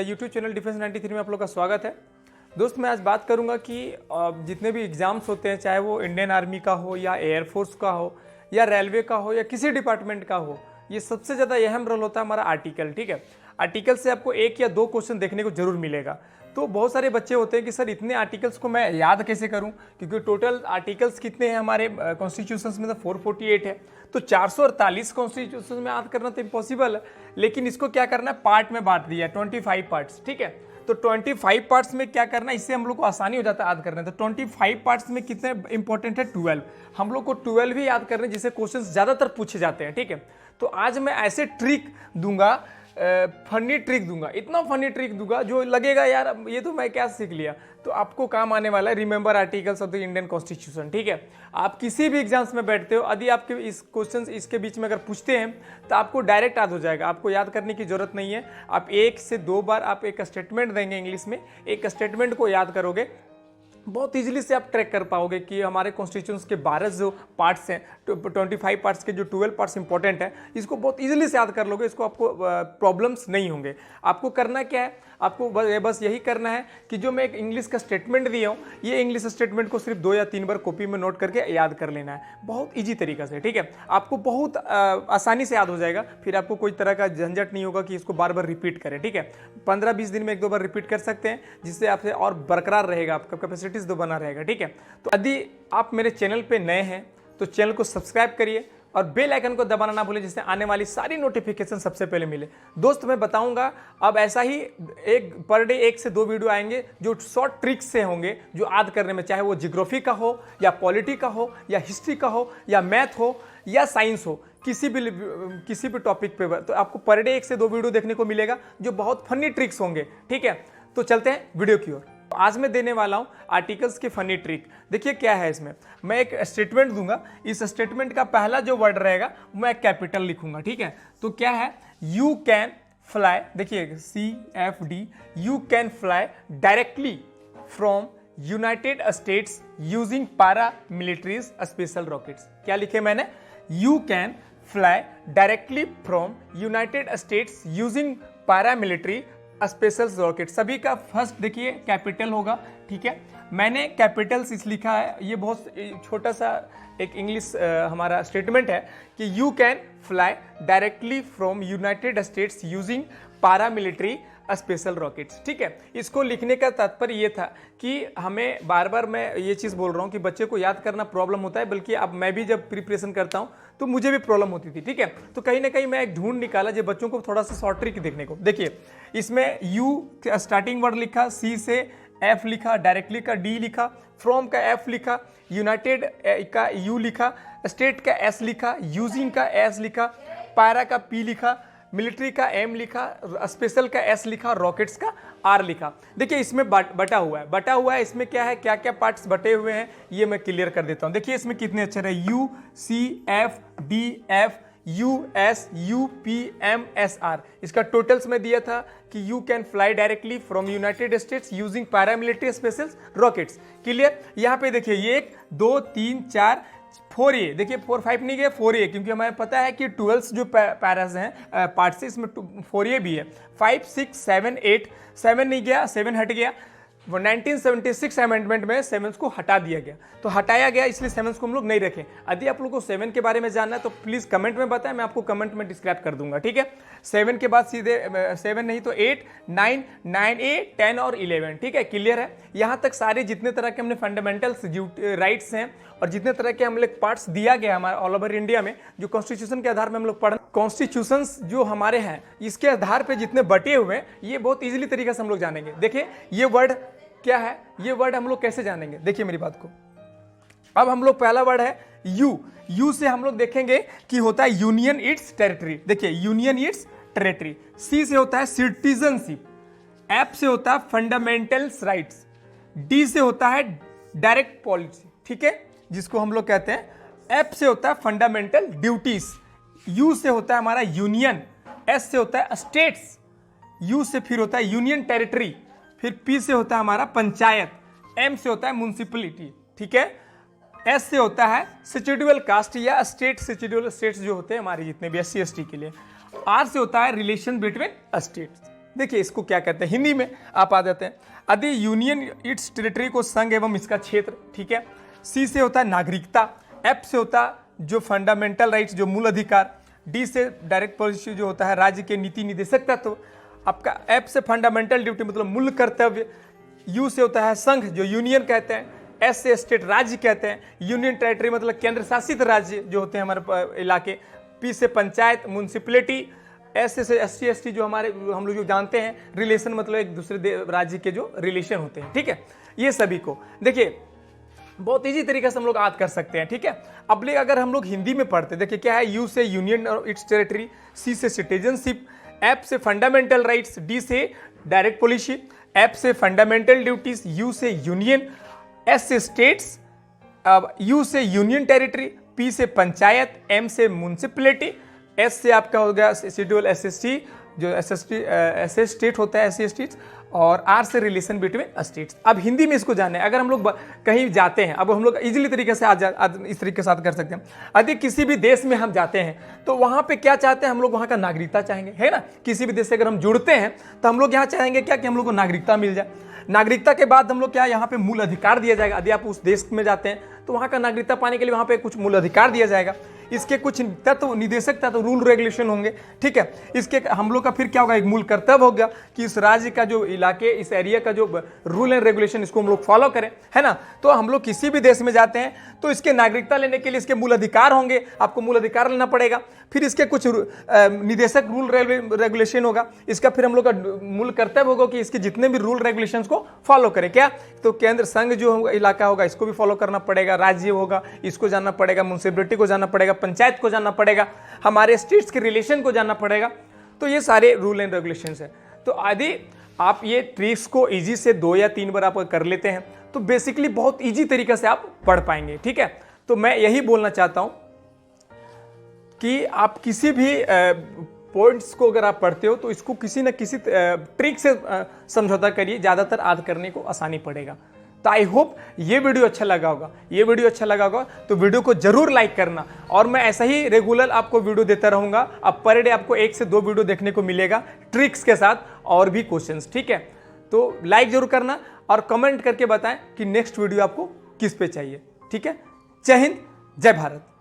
YouTube channel defence 93 में आप लोग का स्वागत है। दोस्त मैं आज बात करूंगा कि जितने भी एग्ज़ाम्स होते हैं, चाहे वो इंडियन आर्मी का हो या एयरफोर्स का हो या रेलवे का हो या किसी डिपार्टमेंट का हो, ये सबसे ज़्यादा अहम रोल होता है हमारा आर्टिकल। ठीक है, आर्टिकल से आपको एक या दो क्वेश्चन देखने को जरूर मिलेगा। तो बहुत सारे बच्चे होते हैं कि सर इतने आर्टिकल्स को मैं याद कैसे करूं, क्योंकि टोटल आर्टिकल्स कितने हैं हमारे कॉन्स्टिट्यूशंस में, तो 448 है। तो 448 कॉन्स्टिट्यूशन में याद करना तो इम्पॉसिबल है, लेकिन इसको क्या करना है, पार्ट में बांट दिया, 25 पार्ट्स। ठीक है, तो 25 पार्ट्स में क्या करना है, इससे हम लोग को आसानी हो जाता है याद करने। तो 25 पार्ट्स में कितने इंपॉर्टेंट है, 12। हम लोग को 12 ही याद करने जिससे क्वेश्चन ज़्यादातर पूछे जाते हैं। ठीक है, तो आज मैं ऐसे ट्रिक दूंगा, फनी ट्रिक दूंगा, इतना फनी ट्रिक दूंगा जो लगेगा यार ये तो मैं क्या सीख लिया, तो आपको काम आने वाला है। Remember articles of the Indian constitution. ठीक है, आप किसी भी एग्जाम्स में बैठते हो, यदि आपके इस क्वेश्चन इसके बीच में अगर पूछते हैं तो आपको डायरेक्ट याद हो जाएगा, आपको याद करने की जरूरत नहीं है। आप 1 से 2 बार आप एक स्टेटमेंट देंगे इंग्लिश में, एक स्टेटमेंट को याद करोगे, बहुत इजीली से आप ट्रैक कर पाओगे कि हमारे कॉन्स्टिट्यूशंस के 12 जो पार्ट्स हैं, 25 पार्ट्स के जो 12 पार्ट्स इंपॉर्टेंट है, इसको बहुत इजीली से याद कर लोगे। इसको आपको प्रॉब्लम्स नहीं होंगे। आपको करना क्या है, आपको बस यही करना है कि जो मैं एक इंग्लिश का स्टेटमेंट दिया हूँ, ये इंग्लिश स्टेटमेंट को सिर्फ 2 या 3 बार कॉपी में नोट करके याद कर लेना है, बहुत ईजी तरीका से। ठीक है, आपको बहुत आसानी से याद हो जाएगा, फिर आपको कोई तरह का झंझट नहीं होगा कि इसको बार बार रिपीट करें। ठीक है, 15-20 दिन में 1-2 बार रिपीट कर सकते हैं, जिससे आपसे और बरकरार रहेगा, आपका कैपेसिटीज तो बना रहेगा। ठीक है, तो यदि आप मेरे चैनल पे नए हैं तो चैनल को सब्सक्राइब करिए और बेल आइकन को दबाना ना भूलें, जिससे आने वाली सारी नोटिफिकेशन सबसे पहले मिले। दोस्त मैं बताऊंगा अब ऐसा ही पर डे 1 से 2 वीडियो आएंगे जो शॉर्ट ट्रिक्स से होंगे, जो याद करने में, चाहे वो जियोग्राफी का हो या पॉलिटी का हो या हिस्ट्री का हो या मैथ हो या साइंस हो, किसी भी टॉपिक पे, तो आपको पर डे 1 से 2 वीडियो देखने को मिलेगा जो बहुत फनी ट्रिक्स होंगे। ठीक है, तो चलते हैं वीडियो की ओर। आज मैं देने वाला हूं आर्टिकल्स के फनी ट्रिक। देखिए क्या है इसमें, मैं एक स्टेटमेंट दूंगा, इस स्टेटमेंट का पहला जो वर्ड रहेगा मैं कैपिटल लिखूंगा। ठीक है, तो क्या है, यू कैन फ्लाई, देखिए CFD, you can fly directly from United States using पारा मिलिट्रीज स्पेशल रॉकेट्स। क्या लिखे मैंने, you can fly directly from United States using पारा मिलिट्री स्पेशल रॉकेट। सभी का फर्स्ट देखिए कैपिटल होगा। ठीक है, मैंने कैपिटल्स इस लिखा है, ये बहुत छोटा सा एक इंग्लिश हमारा स्टेटमेंट है कि you can fly directly from United States using पारा मिलिट्री स्पेशल रॉकेट्स। ठीक है, इसको लिखने का तात्पर्य ये था कि हमें बार बार, मैं ये चीज़ बोल रहा हूँ कि बच्चे को याद करना प्रॉब्लम होता है, बल्कि अब मैं भी जब प्रिपरेशन करता हूँ तो मुझे भी प्रॉब्लम होती थी। ठीक है, तो कहीं ना कहीं मैं एक ढूंढ निकाला जो बच्चों को थोड़ा सा शॉर्ट ट्रिक देखने को। देखिए इसमें यू स्टार्टिंग वर्ड लिखा, सी से एफ लिखा, डायरेक्टली का डी लिखा, फ्रॉम का एफ लिखा, यूनाइटेड का यू लिखा, स्टेट का एस लिखा, यूजिंग का एस लिखा, पायरा का पी लिखा, मिलिट्री का एम लिखा, स्पेशल का एस लिखा, रॉकेट्स का आर लिखा। देखिए इसमें बटा हुआ है, इसमें क्या है, क्या क्या पार्ट्स बटे हुए हैं ये मैं क्लियर कर देता हूं। देखिए इसमें कितने अक्षर है, U C F D F U S U P M S R. इसका टोटल्स में दिया था कि you can fly directly from United States using paramilitary special rockets. Clear, यहाँ पे देखिए ये 1 2 3 4 4 ये देखिए, 4 5 नहीं गया, 4 ये, क्योंकि हमें पता है कि 12 जो पैरास हैं पार्ट से, इसमें 4 ये भी है। 5 6 7 8, 7 नहीं गया, 7 हट गया। 1976 अमेंडमेंट में 7 को हटा दिया गया, तो हटाया गया, इसलिए 7 को हम लोग नहीं रखें। यदि आप लोगों को 7 के बारे में जानना है तो प्लीज कमेंट में बताएं, मैं आपको कमेंट में डिस्क्राइब कर दूंगा। ठीक है, 7 के बाद सीधे 7 नहीं तो 8 9 9A 10 और 11। ठीक है, क्लियर है। यहाँ तक सारे जितने तरह के हमने फंडामेंटल्स राइट्स हैं और जितने तरह के हम लोग पार्ट्स दिया गया हमारे ऑल ओवर इंडिया में, जो कॉन्स्टिट्यूशन के आधार में हम लोग पढ़, कॉन्स्टिट्यूशंस जो हमारे हैं इसके आधार पे जितने बटे हुए हैं, ये बहुत इजीली तरीके से हम लोग जानेंगे। देखिए ये वर्ड क्या है, ये वर्ड हम लोग कैसे जानेंगे, देखिए मेरी बात को। अब हम लोग पहला वर्ड है यू से हम लोग देखेंगे कि होता है यूनियन इट्स टेरिटरी। देखिए यूनियन इट्स टेरिटरी। सी से होता है सिटीजनशिप, एफ से होता है फंडामेंटल्स राइट्स, डी से होता है डायरेक्ट पॉलिसी। ठीक है, जिसको हम लोग कहते हैं। एफ से होता है फंडामेंटल ड्यूटीज, यू से होता है हमारा यूनियन, एस से होता है स्टेट्स, यू से फिर होता है यूनियन टेरिटरी, फिर पी से होता है हमारा पंचायत, एम से होता है म्युनिसिपलिटी। ठीक है, एस से होता है शेड्यूल कास्ट या स्टेट, शेड्यूल स्टेट्स जो होते हैं हमारे जितने भी SC ST के लिए। आर से होता है रिलेशन बिटवीन स्टेट्स। देखिए इसको क्या कहते हैं, हिंदी में आप आ जाते हैं। यदि यूनियन इट्स टेरिटरी को संघ एवं इसका क्षेत्र, ठीक है। सी से होता है नागरिकता, एफ से होता है जो फंडामेंटल राइट्स जो मूल अधिकार, डी से डायरेक्ट पॉलिसी जो होता है राज्य के नीति निदेशक तत्व, आपका एफ से फंडामेंटल ड्यूटी मतलब मूल कर्तव्य, यू से होता है संघ जो यूनियन कहते हैं, एस से स्टेट राज्य कहते हैं, यूनियन टेरिटरी मतलब केंद्र शासित राज्य जो होते हैं हमारे इलाके, पी से पंचायत म्यूनसिपलिटी, एस से एसटी एसटी जो हमारे हम लोग जो जानते हैं रिलेशन मतलब एक दूसरे राज्य के जो रिलेशन होते हैं, ठीक है। ये सभी को देखिए बहुत इजी तरीके से हम लोग याद कर सकते हैं, ठीक है। अब अगर हम लोग हिंदी में पढ़ते, देखिए क्या है, यू से यूनियन और इट्स टेरिटरी, सी से सिटीजनशिप, एफ से फंडामेंटल राइट्स, डी से डायरेक्ट पॉलिसी, एफ से फंडामेंटल ड्यूटीज, यू से यूनियन, एस से स्टेट्स, यू से यूनियन टेरिटरी, पी से पंचायत, एम से म्यूनसिपलिटी, एस से आपका हो गया शेड्यूल एसएसटी जो एसएस स्टेट होता है, एससी स्टेट्स, और आर से रिलेशन बिटवीन स्टेट्स। अब हिंदी में इसको जाने, अगर हम लोग कहीं जाते हैं, अब हम लोग इजीली तरीके से इस तरीके से कर सकते हैं। यदि किसी भी देश में हम जाते हैं तो वहाँ पे क्या चाहते हैं हम लोग, वहाँ का नागरिकता चाहेंगे, है ना। किसी भी देश से अगर हम जुड़ते हैं तो हम लोग यहाँ चाहेंगे क्या कि हम लोग को नागरिकता मिल जाए। नागरिकता के बाद हम लोग क्या यहाँ पे मूल अधिकार दिया जाएगा। यदि आप उस देश में जाते हैं तो वहाँ का नागरिकता पाने के लिए वहाँ पे कुछ मूल अधिकार दिया जाएगा। इसके कुछ तत्व निदेशक तत्व रूल रेगुलेशन होंगे, ठीक है। इसके हम लोग का फिर क्या होगा, एक मूल कर्तव्य होगा कि इस राज्य का जो इलाके, इस एरिया का जो रूल एंड रेगुलेशन इसको हम लोग फॉलो करें, है ना। तो हम लोग किसी भी देश में जाते हैं तो इसके नागरिकता लेने के लिए इसके मूल अधिकार होंगे, आपको मूल अधिकार लेना पड़ेगा। फिर इसके कुछ निदेशक रूल रेगुलेशन होगा, इसका फिर हम लोग का मूल कर्तव्य होगा कि इसके जितने भी रूल रेगुलेशन को फॉलो करें। क्या तो केंद्र संघ जो इलाका होगा इसको भी फॉलो करना पड़ेगा, राज्य होगा इसको जानना पड़ेगा, म्यूनसिपलिटी को जानना पड़ेगा, पंचायत को जानना पड़ेगा, हमारे स्टेट्स के रिलेशन को जानना पड़ेगा। तो ये सारे रूल एंड रेगुलेशंस है। तो यदि आप ये ट्रिक्स को इजी से 2 या 3 बार आप कर लेते हैं तो बेसिकली बहुत इजी तरीके से आप पढ़ पाएंगे, ठीक है। तो मैं यही बोलना चाहता हूं कि आप किसी भी पॉइंट्स को अगर आप पढ़ते हो तो इसको किसी न किसी ट्रिक से समझौता करिए, ज़्यादातर याद करने को आसानी पड़ेगा। तो आई होप ये वीडियो अच्छा लगा होगा। ये वीडियो अच्छा लगा होगा तो वीडियो को जरूर लाइक करना, और मैं ऐसा ही रेगुलर आपको वीडियो देता रहूंगा। अब पर डे आपको 1 से 2 वीडियो देखने को मिलेगा ट्रिक्स के साथ और भी क्वेश्चंस, ठीक है। तो लाइक जरूर करना और कमेंट करके बताएं कि नेक्स्ट वीडियो आपको किस पे चाहिए, ठीक है। जय हिंद, जय भारत।